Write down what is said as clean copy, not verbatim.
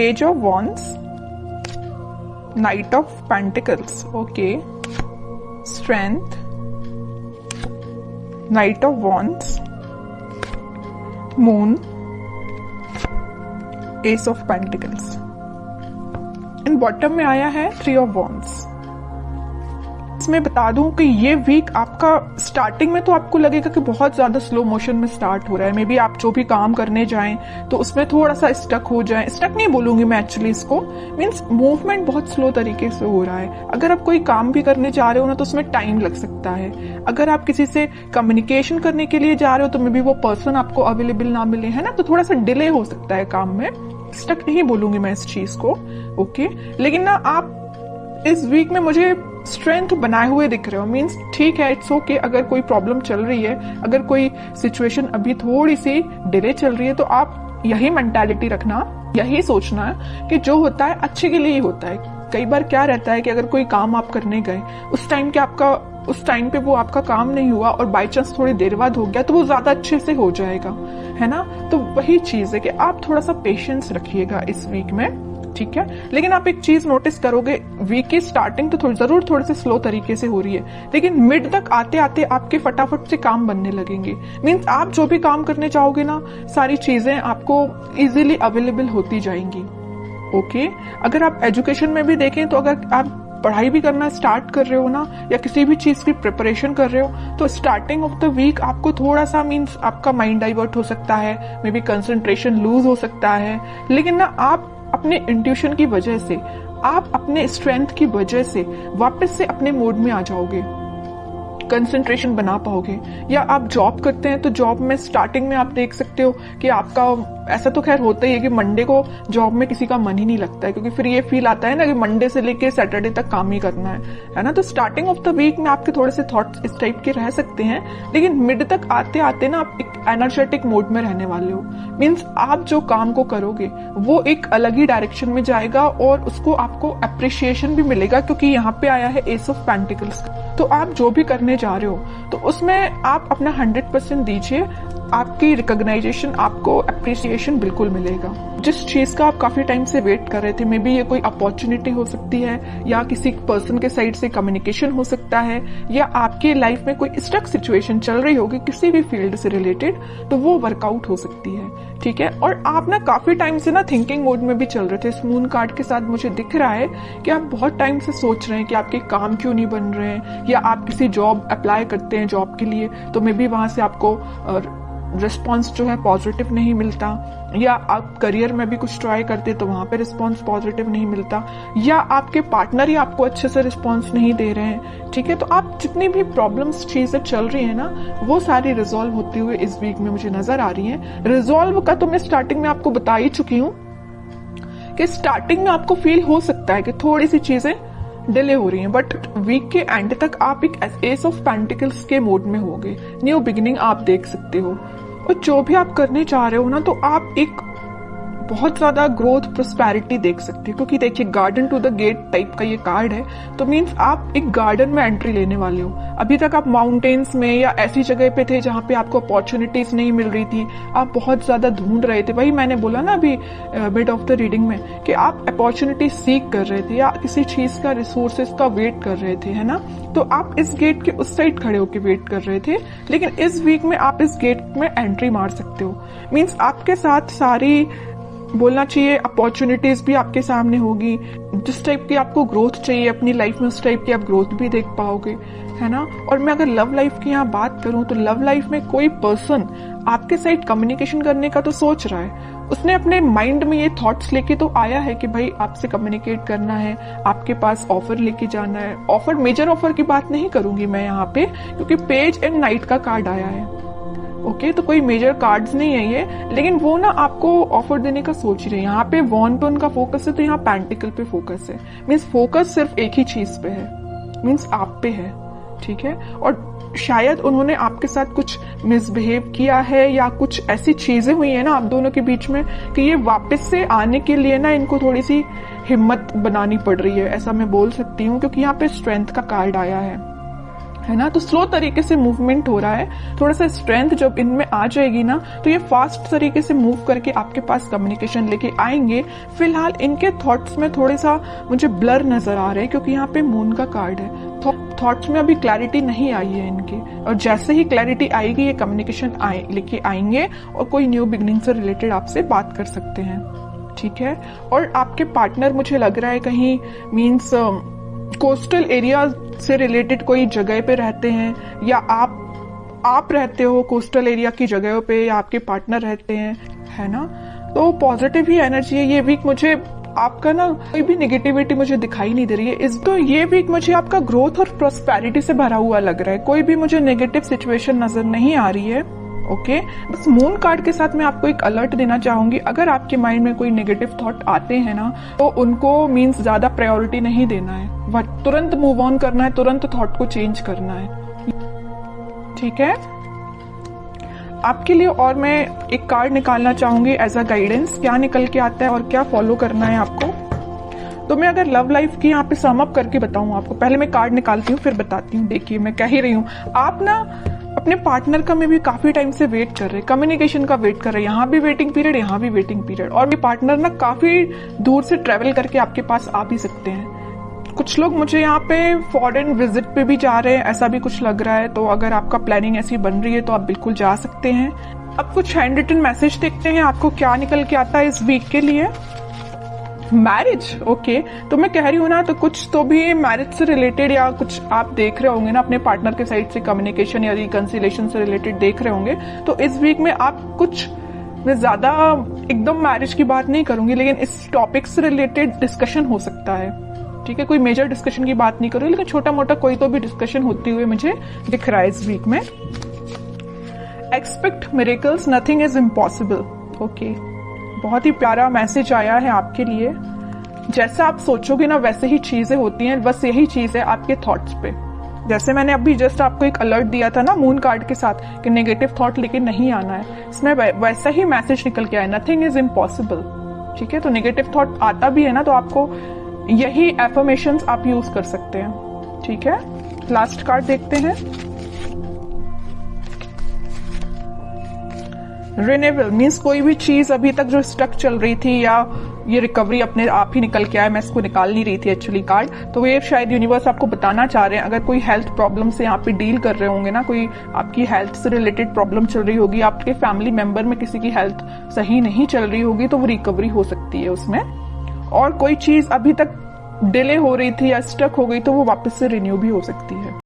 Page of wands, night of pentacles, okay, strength, night of wands, moon, S of pentacles. In bottom में आया है three of wands. इसमें बता दूं कि ये वीक आपका स्टार्टिंग में तो आपको लगेगा कि बहुत ज्यादा स्लो मोशन में स्टार्ट हो रहा है। मे बी आप जो भी काम करने जाएं तो उसमें थोड़ा सा स्टक हो जाए। स्टक नहीं बोलूंगी मैं एक्चुअली इसको, मीन्स मूवमेंट बहुत स्लो तरीके से हो रहा है। अगर आप कोई काम भी करने जा रहे हो ना तो उसमें टाइम लग सकता है। अगर आप किसी से कम्युनिकेशन करने के लिए जा रहे हो तो मे बी वो पर्सन आपको अवेलेबल ना मिले, है ना, तो थोड़ा सा डिले हो सकता है काम में। स्टक नहीं बोलूंगी मैं इस चीज को, ओके। लेकिन ना आप इस वीक में मुझे स्ट्रेंथ बनाए हुए दिख रहे हो, मीन्स ठीक है, इट्स ओके। अगर कोई प्रॉब्लम चल रही है, अगर कोई सिचुएशन अभी थोड़ी सी डिले चल रही है, तो आप यही मेंटालिटी रखना, यही सोचना है कि जो होता है अच्छे के लिए ही होता है। कई बार क्या रहता है कि अगर कोई काम आप करने गए, उस टाइम पे वो आपका काम नहीं हुआ और बाई चांस थोड़ी देर बाद हो गया तो वो ज्यादा अच्छे से हो जाएगा, है ना। तो वही चीज है कि आप थोड़ा सा पेशेंस रखिएगा इस वीक में, ठीक है। लेकिन आप एक चीज नोटिस करोगे, वीक की स्टार्टिंग तो जरूर थोड़ी सी स्लो तरीके से हो रही है, लेकिन मिड तक आते आते आपके फटाफट से काम बनने लगेंगे। मीन्स आप जो भी काम करने चाहोगे ना, सारी चीजें आपको इजीली अवेलेबल होती जाएंगी, ओके। अगर आप एजुकेशन में भी देखें तो अगर आप पढ़ाई भी करना स्टार्ट कर रहे हो ना, या किसी भी चीज की प्रिपरेशन कर रहे हो, तो स्टार्टिंग ऑफ द वीक आपको थोड़ा सा, मीन्स आपका माइंड डाइवर्ट हो सकता है, मे बी कंसंट्रेशन लूज हो सकता है। लेकिन ना आप अपने इंट्यूशन की वजह से, आप अपने स्ट्रेंथ की वजह से वापस से अपने मोड में आ जाओगे, कंसंट्रेशन बना पाओगे। या आप जॉब करते हैं तो जॉब में स्टार्टिंग में आप देख सकते हो कि आपका, ऐसा तो खैर होता ही है कि मंडे को जॉब में किसी का मन ही नहीं लगता है, क्योंकि फिर ये फील आता है ना कि मंडे से लेके सैटरडे तक काम ही करना है ना। तो स्टार्टिंग ऑफ द वीक में आपके थोड़े से थॉट्स इस टाइप के रह सकते हैं, लेकिन मिड तक आते आते ना आप एक एनर्जेटिक मोड में रहने वाले हो। मीन्स आप जो काम को करोगे वो एक अलग ही डायरेक्शन में जाएगा और उसको आपको अप्रिशिएशन भी मिलेगा, क्योंकि यहाँ पे आया है एस ऑफ पेंटिकल्स। तो आप जो भी करने जा रहे हो तो उसमें आप अपना 100% दीजिए, आपकी रिकॉग्नाइजेशन, आपको अप्रिसिएशन बिल्कुल मिलेगा। जिस चीज का आप काफी टाइम से वेट कर रहे थे, मे बी ये कोई अपॉर्चुनिटी हो सकती है, या किसी पर्सन के साइड से कम्युनिकेशन हो सकता है, या आपके लाइफ में कोई स्टक सिचुएशन चल रही होगी किसी भी फील्ड से रिलेटेड, तो वो वर्कआउट हो सकती है, ठीक है। और आप ना काफी टाइम से ना थिंकिंग मोड में भी चल रहे थे। इस मून कार्ड के साथ मुझे दिख रहा है कि आप बहुत टाइम से सोच रहे हैं कि आपके काम क्यों नहीं बन रहे हैं, या आप किसी जॉब अप्लाई करते हैं जॉब के लिए तो मे बी वहां से आपको रिस्पॉन्स जो है पॉजिटिव नहीं मिलता, या आप करियर में भी कुछ ट्राई करते तो वहां पे रिस्पॉन्स पॉजिटिव नहीं मिलता, या आपके पार्टनर ही आपको अच्छे से रिस्पॉन्स नहीं दे रहे हैं, ठीक है। तो आप जितनी भी प्रॉब्लम्स चीजें चल रही है ना, वो सारी रिजॉल्व होती हुई इस वीक में मुझे नजर आ रही है। रिजॉल्व का तो मैं स्टार्टिंग में आपको बता ही चुकी हूँ कि स्टार्टिंग में आपको फील हो सकता है कि थोड़ी सी चीजें डिले हो रही हैं, बट वीक के एंड तक आप एक एस ऑफ पेंटिकल्स के मोड में होगे। न्यू बिगिनिंग आप देख सकते हो, और जो भी आप करने चाह रहे हो ना, तो आप एक बहुत ज्यादा ग्रोथ, प्रोस्पेरिटी देख सकते हो। क्योंकि देखिए, garden to the gate type का ये कार्ड है, तो मीन्स आप एक गार्डन में एंट्री लेने वाले हो। अभी तक आप माउंटेन्स में या ऐसी जगह पे थे जहां पे आपको अपॉर्चुनिटीज नहीं मिल रही थी, आप बहुत ज्यादा ढूंढ रहे थे। वही मैंने बोला ना अभी मिड ऑफ द रीडिंग में कि आप अपॉर्चुनिटी सीख कर रहे थे, या किसी चीज का, रिसोर्सेज का वेट कर रहे थे, है ना। तो आप इस गेट के उस साइड खड़े होकर वेट कर रहे थे, लेकिन इस वीक में आप इस गेट में एंट्री मार सकते हो। मीन्स आपके साथ सारी, बोलना चाहिए, अपॉर्चुनिटीज भी आपके सामने होगी। जिस टाइप की आपको ग्रोथ चाहिए अपनी लाइफ में, उस टाइप की आप ग्रोथ भी देख पाओगे, है ना। और मैं अगर लव लाइफ की यहाँ बात करूं तो लव लाइफ में कोई पर्सन आपके साथ कम्युनिकेशन करने का तो सोच रहा है, उसने अपने माइंड में ये थॉट्स लेके तो आया है कि भाई आपसे कम्युनिकेट करना है, आपके पास ऑफर लेके जाना है। ऑफर, मेजर ऑफर की बात नहीं करूंगी मैं यहाँ पे, क्योंकि पेज एंड नाइट का कार्ड आया है, ओके। तो कोई मेजर कार्ड्स नहीं है ये, लेकिन वो ना आपको ऑफर देने का सोच रहे हैं। यहाँ पे वॉन पे उनका फोकस है, तो यहाँ पेंटिकल पे फोकस है। मीन्स फोकस सिर्फ एक ही चीज पे है, मीन्स आप पे है, ठीक है। और शायद उन्होंने आपके साथ कुछ मिसबिहेव किया है, या कुछ ऐसी चीजें हुई है ना आप दोनों के बीच में कि ये वापस से आने के लिए ना इनको थोड़ी सी हिम्मत बनानी पड़ रही है, ऐसा मैं बोल सकती हूँ। क्योंकि यहाँ पे स्ट्रेंथ का कार्ड आया है है ना। तो स्लो तरीके से मूवमेंट हो रहा है, थोड़ा सा स्ट्रेंथ जब इनमें आ जाएगी ना तो ये फास्ट तरीके से मूव करके आपके पास कम्युनिकेशन लेके आएंगे। फिलहाल इनके थॉट्स में थोड़े सा मुझे ब्लर नजर आ रहे हैं क्योंकि यहाँ पे मून का कार्ड है। थॉट्स में अभी क्लैरिटी नहीं आई है इनके, और जैसे ही क्लैरिटी आएगी ये कम्युनिकेशन लेके आएंगे और कोई न्यू बिगनिंग से रिलेटेड आपसे बात कर सकते हैं, ठीक है। और आपके पार्टनर मुझे लग रहा है कहीं मीन्स कोस्टल एरिया से रिलेटेड कोई जगह पे रहते हैं, या आप रहते हो कोस्टल एरिया की जगहों पे, या आपके पार्टनर रहते हैं, है ना। तो पॉजिटिव ही एनर्जी है ये वीक। मुझे आपका ना कोई भी नेगेटिविटी मुझे दिखाई नहीं दे रही है। तो ये वीक मुझे आपका ग्रोथ और प्रॉस्पेरिटी से भरा हुआ लग रहा है। कोई भी मुझे नेगेटिव सिचुएशन नजर नहीं आ रही है। ओके, बस मून कार्ड के साथ मैं आपको एक अलर्ट देना चाहूंगी, अगर आपके माइंड में कोई नेगेटिव थॉट आते हैं ना तो उनको मीन्स ज्यादा प्रायोरिटी नहीं देना है, तुरंत मूव ऑन करना है, तुरंत थॉट को चेंज करना है, ठीक है आपके लिए। और मैं एक कार्ड निकालना चाहूंगी एज अ गाइडेंस, क्या निकल के आता है और क्या फॉलो करना है आपको। तो मैं अगर लव लाइफ की यहाँ पे सम अप करके बताऊं आपको, पहले मैं कार्ड निकालती हूँ फिर बताती हूँ। देखिए मैं कह ही रही हूँ, आप ना अपने पार्टनर का में भी काफी टाइम से वेट कर रहे हैं, कम्युनिकेशन का वेट कर रहे हैं, यहाँ भी वेटिंग पीरियड, यहाँ भी वेटिंग पीरियड, और ये पार्टनर ना काफी दूर से ट्रेवल करके आपके पास आ भी सकते हैं। कुछ लोग मुझे यहाँ पे फॉरेन विजिट पे भी जा रहे हैं, ऐसा भी कुछ लग रहा है। तो अगर आपका प्लानिंग ऐसी बन रही है तो आप बिल्कुल जा सकते हैं। अब कुछ हैंड रिटन मैसेज देखते हैं आपको क्या निकल के आता है इस वीक के लिए। मैरिज, ओके, तो मैं कह रही हूँ ना, तो कुछ तो भी मैरिज से रिलेटेड या कुछ आप देख रहे होंगे ना, अपने पार्टनर के साइड से कम्युनिकेशन या रिकंसिलेशन से रिलेटेड देख रहे होंगे। तो इस वीक में आप कुछ, मैं ज्यादा एकदम मैरिज की बात नहीं करूंगी, लेकिन इस टॉपिक से रिलेटेड डिस्कशन हो सकता है, ठीक है। कोई मेजर डिस्कशन की बात नहीं करूंगी, लेकिन छोटा मोटा कोई तो भी डिस्कशन होती हुई मुझे दिख रहा है इस वीक में। Expect miracles, nothing is impossible, okay, बहुत ही प्यारा मैसेज आया है आपके लिए। जैसा आप सोचोगे ना वैसे ही चीजें होती हैं, बस यही चीज है आपके थॉट्स पे। जैसे मैंने अभी जस्ट आपको एक अलर्ट दिया था ना मून कार्ड के साथ कि नेगेटिव थॉट लेके नहीं आना है, इसमें वैसा ही मैसेज निकल के आया, नथिंग इज इम्पॉसिबल, ठीक है। तो नेगेटिव थॉट आता भी है ना तो आपको यही एफर्मेशंस आप यूज कर सकते हैं, ठीक है। लास्ट कार्ड देखते हैं, रिन्यूअल मीन्स कोई भी चीज अभी तक जो स्टक चल रही थी या ये रिकवरी अपने आप ही निकल के आया, मैं इसको निकाल नहीं रही थी एक्चुअली कार्ड, तो ये शायद यूनिवर्स आपको बताना चाह रहे हैं। अगर कोई हेल्थ प्रॉब्लम से यहाँ पे डील कर रहे होंगे ना, कोई आपकी हेल्थ से रिलेटेड प्रॉब्लम चल रही होगी, आपके फैमिली मेंबर में किसी की हेल्थ सही नहीं चल रही होगी, तो वो रिकवरी हो सकती है उसमें। और कोई चीज अभी तक डिले हो रही थी या स्टक हो गई तो वो वापस से रिन्यू भी हो सकती है।